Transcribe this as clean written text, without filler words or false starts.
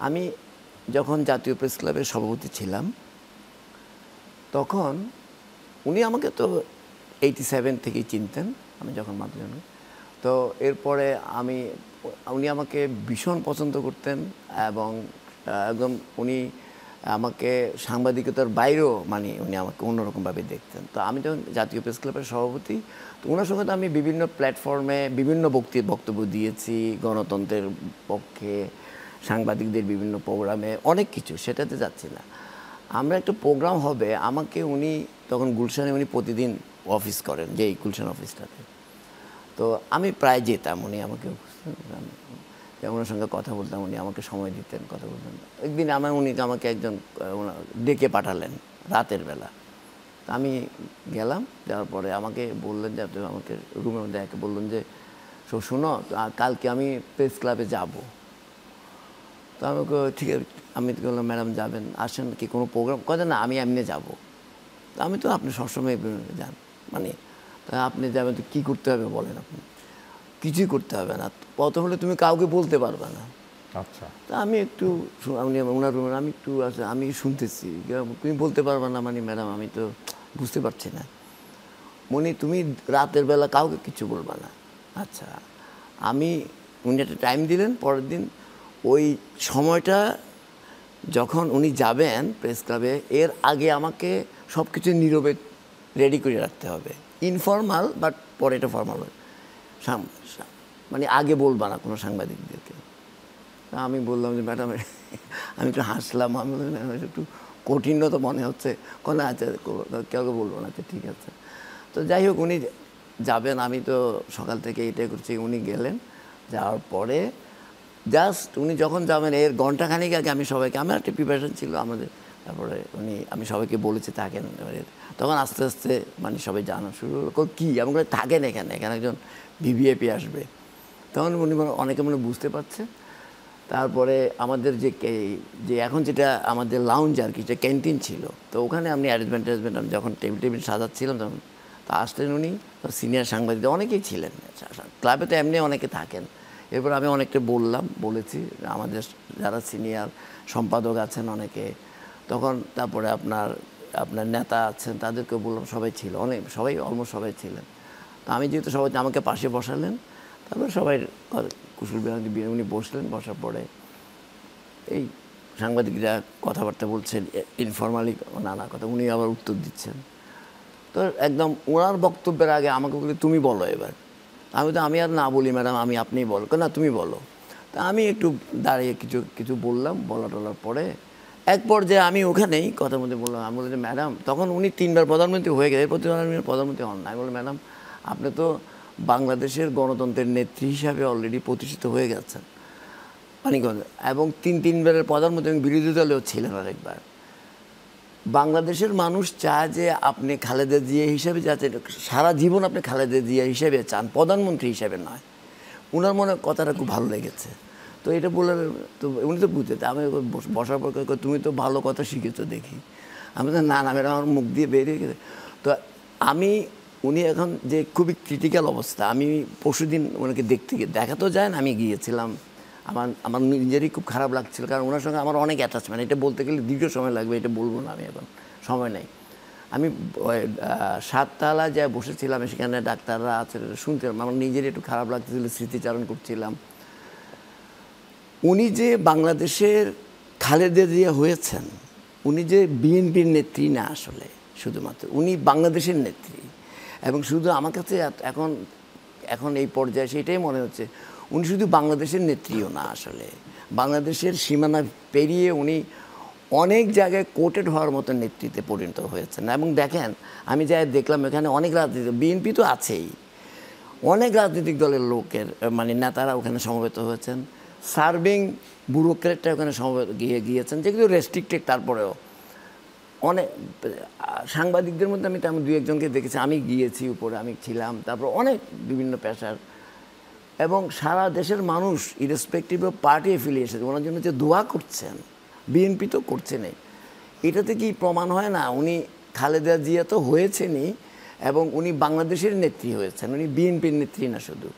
আমি যখন জাতীয় প্রেস ক্লাবের সভাপতি ছিলাম তখন উনি আমাকে তো 87 থেকেই চিনতেন, আমি যখন মাধ্যমিক। তো এরপরে উনি আমাকে ভীষণ পছন্দ করতেন এবং একদম উনি আমাকে সাংবাদিকতার বাইরেও মানে উনি আমাকে অন্যরকমভাবে দেখতেন। তো আমি যখন জাতীয় প্রেস ক্লাবের সভাপতি, তো ওনার সঙ্গে তো আমি বিভিন্ন প্ল্যাটফর্মে বিভিন্ন বক্তব্য দিয়েছি, গণতন্ত্রের পক্ষে, সাংবাদিকদের বিভিন্ন প্রোগ্রামে, অনেক কিছু, সেটাতে যাচ্ছি না। আমরা একটা প্রোগ্রাম হবে, আমাকে উনি তখন গুলশানে উনি প্রতিদিন অফিস করেন, যে এই গুলশান অফিসটাতে। তো আমি প্রায় যেতাম, উনি আমাকে ওনার সঙ্গে কথা বলতাম, উনি আমাকে সময় দিতেন, কথা বলতেন। একদিন উনি আমাকে একজন ডেকে পাঠালেন রাতের বেলা। আমি গেলাম, যাওয়ার পরে আমাকে বললেন যে আমাকে রুমের মধ্যে বললেন যে শোনো, কালকে আমি প্রেস ক্লাবে যাব। তো আমাকে ঠিক আছে, আমি বললাম ম্যাডাম যাবেন, আসেন কি কোনো প্রোগ্রাম? কথা না, আমি এমনি যাব। তো আমি তো আপনি সবসময় যান, মানে তা আপনি যাবেন তো কী করতে হবে বলেন? আপনি কিছুই করতে হবে না, প্রথম হলে তুমি কাউকে বলতে পারবে না। আচ্ছা, তা আমি একটু ওনার রুমে আমি একটু আমি শুনতেছি, তুমি বলতে পারবে না মানে ম্যাডাম আমি তো বুঝতে পারছি না। তুমি রাতের বেলা কাউকে কিছু বলবা না। আচ্ছা, উনি একটা টাইম দিলেন পরের দিন, ওই সময়টা যখন উনি যাবেন প্রেস ক্লাবে, এর আগে আমাকে সব কিছু নীরবে রেডি করে রাখতে হবে। ইনফর্মাল, বাট পরে এটা ফর্মাল হবে, মানে আগে বলবা না কোনো সাংবাদিকদেরকে। আমি বললাম যে ম্যাডাম, আমি একটু হাসলাম, আমি বললাম একটু কঠিন তো মনে হচ্ছে। কোনো আচ্ছা কাউকে বলবো না, আচ্ছা ঠিক আছে। তো যাই হোক, উনি যাবেন, আমি তো সকাল থেকে এটাই করছি। উনি গেলেন, যাওয়ার পরে জাস্ট উনি যখন যাবেন এর ঘন্টাখানিক আগে আমি সবাইকে, আমার একটা প্রিপারেশন ছিল আমাদের, তারপরে আমি সবাইকে বলেছি থাকেন। তখন আস্তে আস্তে মানে সবাই জানা শুরু হলো, কী আমি বলে থাকেন এখানে একজন ভিভিআইপি আসবে। তখন উনি অনেকে বুঝতে পারছে। তারপরে আমাদের যে এখন যেটা আমাদের লাউঞ্জ আর কি, যে ক্যান্টিন ছিল, তো ওখানে আমি অ্যারেঞ্জমেন্ট আমি যখন টেবিল সাজাচ্ছিলাম তখন তো আসলেন উনি, তো সিনিয়র সাংবাদিক অনেকেই ছিলেন, ক্লাবে তো এমনি অনেকে থাকেন। এরপর আমি অনেকটা বলেছি আমাদের যারা সিনিয়র সম্পাদক আছেন অনেকে, তখন তারপরে আপনার নেতা আছেন তাদেরকে বললাম, সবাই ছিল, সবাই অলমোস্ট সবাই ছিলেন। তো আমি যেহেতু সবাই আমাকে পাশে বসালেন, তারপর সবাই কুশল বিরানি উনি বসলেন, বসার পরে এই সাংবাদিকরা কথাবার্তা বলছেন ইনফর্মালি, নানা কথা, উনি আবার উত্তর দিচ্ছেন। তো একদম ওনার বক্তব্যের আগে আমাকে বলি তুমি বলো এবার। আমি আর না বলি ম্যাডাম, আপনিই বলো, না তুমি বলো। তা আমি একটু দাঁড়িয়ে কিছু বললাম, টলার পরে এক পর্যায়ে আমি ওখানেই কথার মধ্যে বললাম, আমি বললাম যে ম্যাডাম, তখন উনি 3বার প্রধানমন্ত্রী হয়ে গেছে, এরপর প্রধানমন্ত্রী হন না। আমি বললাম ম্যাডাম, আপনি তো বাংলাদেশের গণতন্ত্রের নেত্রী হিসাবে অলরেডি প্রতিষ্ঠিত হয়ে গেছেন মানিকগঞ্জ, এবং 3বারের প্রধানমন্ত্রী এবং বিরোধী দলেও ছিলেন আরেকবার। বাংলাদেশের মানুষ চায় যে আপনি খালেদা জিয়া হিসাবে যাতে সারা জীবন আপনি খালেদা জিয়া হিসাবে চান, প্রধানমন্ত্রী হিসাবে নয়। ওনার মনে কথাটা খুব ভালো লেগেছে। তো এটা বললেন, তো উনি তো বুঝতে, আমি বসার পর তুমি তো ভালো কথা শিখেছো দেখি। আমি তো না ম্যাডাম, আমার মুখ দিয়ে বেরিয়ে গেছে। তো উনি এখন যে খুবই ক্রিটিক্যাল অবস্থা, আমি পরশুদিন ওনাকে দেখা তো যায় না, আমি গিয়েছিলাম। আমার নিজেরই খুব খারাপ লাগছিল, কারণ ওনার সঙ্গে আমার অনেক অ্যাটাচমেন্ট। এটা বলতে গেলে দীর্ঘ সময় লাগবে, এটা বলবো না, আমি এখন সময় নেই। আমি 7 তলায় যা বসেছিলাম, সেখানে ডাক্তাররা আছে, শুনছিলাম, আমার নিজেরই একটু খারাপ লাগতেছিল, স্মৃতিচারণ করছিলাম। উনি যে বাংলাদেশের খালেদা জিয়া হয়েছেন, উনি যে বিএনপির নেত্রী না, আসলে শুধুমাত্র উনি বাংলাদেশের নেত্রী। এবং শুধু আমার কাছে এখন এই পর্যায়ে সেটাই মনে হচ্ছে, উনি শুধু বাংলাদেশের নেত্রীও না, আসলে বাংলাদেশের সীমানা পেরিয়ে উনি অনেক জায়গায় কোটেড হওয়ার মতো নেতৃত্বে পরিণত হয়েছেন। এবং দেখেন, আমি যাই দেখলাম এখানে অনেক রাজনীতি, বিএনপি তো আছেই, অনেক রাজনৈতিক দলের লোকের মানে নেতারা ওখানে সমবেত হয়েছেন, সার্ভিং ব্যুরোক্রেটরা ওখানে সমবেত গিয়েছেন, যেগুলো রেস্ট্রিক্টেড। তারপরেও অনেক সাংবাদিকদের মধ্যে আমি তেমন 2-1জনকে দেখেছি, আমি গিয়েছি উপরে, আমি ছিলাম, তারপর অনেক বিভিন্ন পেশার, এবং সারা দেশের মানুষ ইরেসপেক্টিভ অফ পার্টি অ্যাফিলিয়েশন ওনার জন্য যে দোয়া করছেন, বিএনপি তো করছেনই। এটাতে কি প্রমাণ হয় না উনি খালেদা জিয়া তো হয়েছেনই, এবং উনি বাংলাদেশের নেত্রী হয়েছেন, উনি বিএনপির নেত্রী না শুধু।